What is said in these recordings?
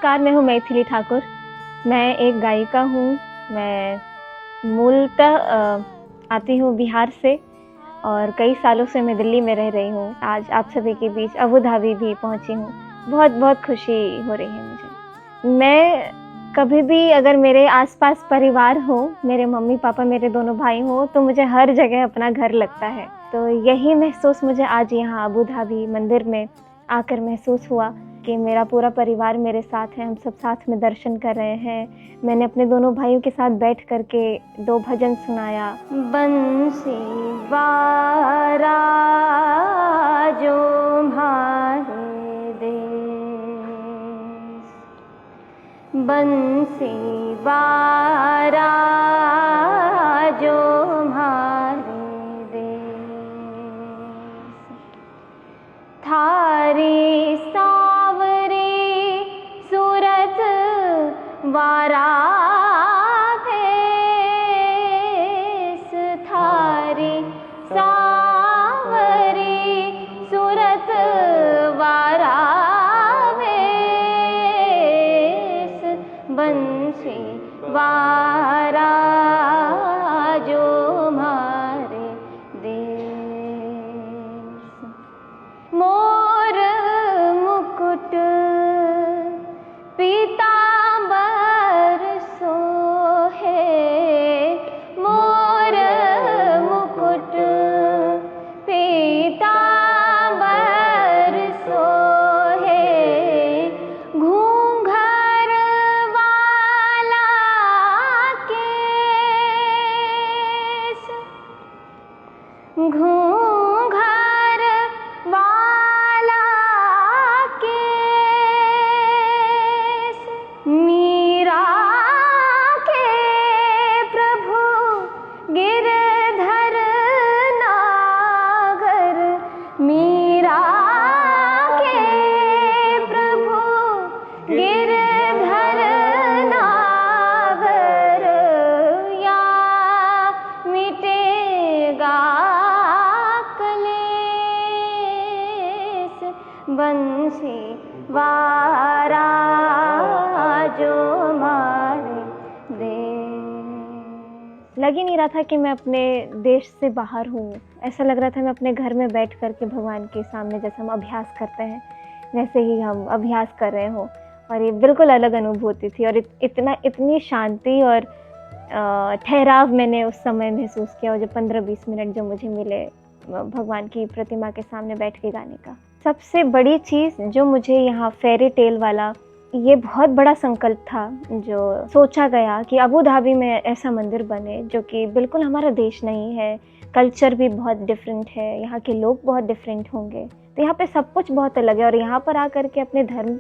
नमस्कार, मैं हूँ मैथिली ठाकुर। मैं एक गायिका हूँ। मैं मूलतः आती हूँ बिहार से और कई सालों से मैं दिल्ली में रह रही हूँ। आज आप सभी के बीच अबू धाबी भी पहुँची हूँ। बहुत बहुत खुशी हो रही है मुझे। मैं कभी भी अगर मेरे आसपास परिवार हो, मेरे मम्मी पापा, मेरे दोनों भाई हो, तो मुझे हर जगह अपना घर लगता है। तो यही महसूस मुझे आज यहाँ अबू धाबी मंदिर में आकर महसूस हुआ कि मेरा पूरा परिवार मेरे साथ है। हम सब साथ में दर्शन कर रहे हैं। मैंने अपने दोनों भाइयों के साथ बैठ करके 2 भजन सुनाया। बंसी वारा जो म्हारे देश, बंसी वारा जो म्हारे देश, थारी सावरी सूरत वारा भेस, थारी सावरी सूरत वारा भेस, बंसी वारा जो म्हारे देश। मोर मुकुट पीतांबर सोहे, मोर मुकुट पीतांबर सोहे, घूंघर वाला केस, घूंघर वाला केस, मीरा के प्रभु गिरधर नागर, मीरा के प्रभु गिरधर नागर, या मिटेगा कलेस, बंसी वारा जो म्हारे देश। लग ही नहीं रहा था कि मैं अपने देश से बाहर हूँ। ऐसा लग रहा था मैं अपने घर में बैठ करके भगवान के सामने जैसे हम अभ्यास करते हैं वैसे ही हम अभ्यास कर रहे हों। और ये बिल्कुल अलग अनुभूति थी और इतनी शांति और ठहराव मैंने उस समय महसूस किया। और जो 15-20 मिनट जो मुझे मिले भगवान की प्रतिमा के सामने बैठ के गाने का। सबसे बड़ी चीज़ जो मुझे यहाँ फेरी टेल वाला ये बहुत बड़ा संकल्प था जो सोचा गया कि अबू धाबी में ऐसा मंदिर बने जो कि बिल्कुल हमारा देश नहीं है। कल्चर भी बहुत डिफरेंट है, यहाँ के लोग बहुत डिफरेंट होंगे, तो यहाँ पे सब कुछ बहुत अलग है। और यहाँ पर आकर के अपने धर्म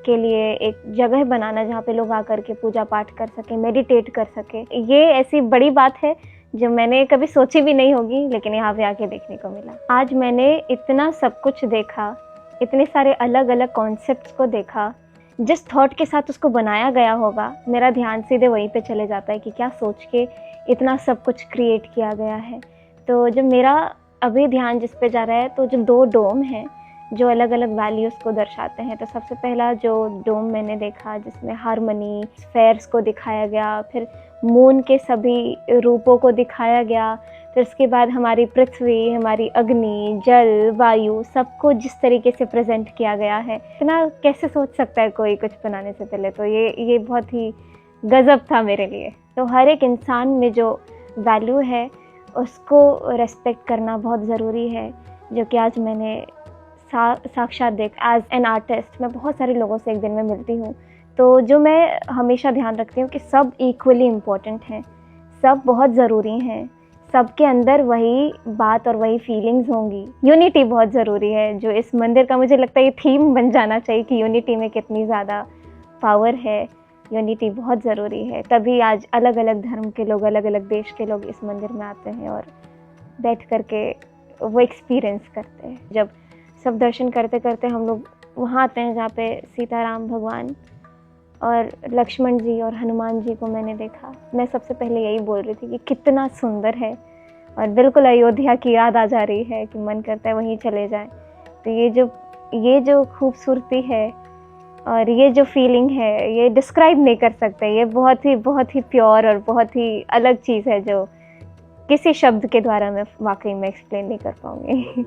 के लिए एक जगह बनाना जहाँ पे लोग आकर के पूजा पाठ कर सके, मेडिटेट कर सके, ये ऐसी बड़ी बात है जो मैंने कभी सोची भी नहीं होगी, लेकिन यहाँ पे आके देखने को मिला। आज मैंने इतना सब कुछ देखा, इतने सारे अलग अलग कॉन्सेप्ट्स को देखा। जिस थॉट के साथ उसको बनाया गया होगा, मेरा ध्यान सीधे वहीं पे चले जाता है कि क्या सोच के इतना सब कुछ क्रिएट किया गया है। तो जब मेरा अभी ध्यान जिस पे जा रहा है, तो जब 2 डोम हैं जो अलग अलग वैल्यूज़ को दर्शाते हैं। तो सबसे पहला जो डोम मैंने देखा जिसमें हारमनी, स्फेयर्स को दिखाया गया, फिर मून के सभी रूपों को दिखाया गया, फिर उसके बाद हमारी पृथ्वी, हमारी अग्नि, जल, वायु, सबको जिस तरीके से प्रेजेंट किया गया है। इतना कैसे सोच सकता है कोई कुछ बनाने से पहले। तो ये बहुत ही गजब था मेरे लिए। तो हर एक इंसान में जो वैल्यू है उसको रेस्पेक्ट करना बहुत ज़रूरी है, जो कि आज मैंने साक्षात देखा। एज एन आर्टिस्ट मैं बहुत सारे लोगों से एक दिन में मिलती हूँ, तो जो मैं हमेशा ध्यान रखती हूँ कि सब इक्वली इम्पोर्टेंट हैं, सब बहुत ज़रूरी हैं, सबके अंदर वही बात और वही फीलिंग्स होंगी। यूनिटी बहुत ज़रूरी है, जो इस मंदिर का मुझे लगता है ये थीम बन जाना चाहिए कि यूनिटी में कितनी ज़्यादा पावर है। यूनिटी बहुत ज़रूरी है, तभी आज अलग अलग धर्म के लोग, अलग अलग देश के लोग इस मंदिर में आते हैं और बैठ करके वो एक्सपीरियंस करते हैं। जब सब दर्शन करते करते हम लोग वहाँ आते हैं जहाँ पे सीताराम भगवान और लक्ष्मण जी और हनुमान जी को मैंने देखा। मैं सबसे पहले यही बोल रही थी कि कितना सुंदर है और बिल्कुल अयोध्या की याद आ जा रही है कि मन करता है वहीं चले जाएं। तो ये जो खूबसूरती है और ये जो फीलिंग है ये डिस्क्राइब नहीं कर सकते, ये बहुत ही प्योर और बहुत ही अलग चीज़ है जो किसी शब्द के द्वारा मैं वाकई में एक्सप्लेन नहीं कर पाऊँगी।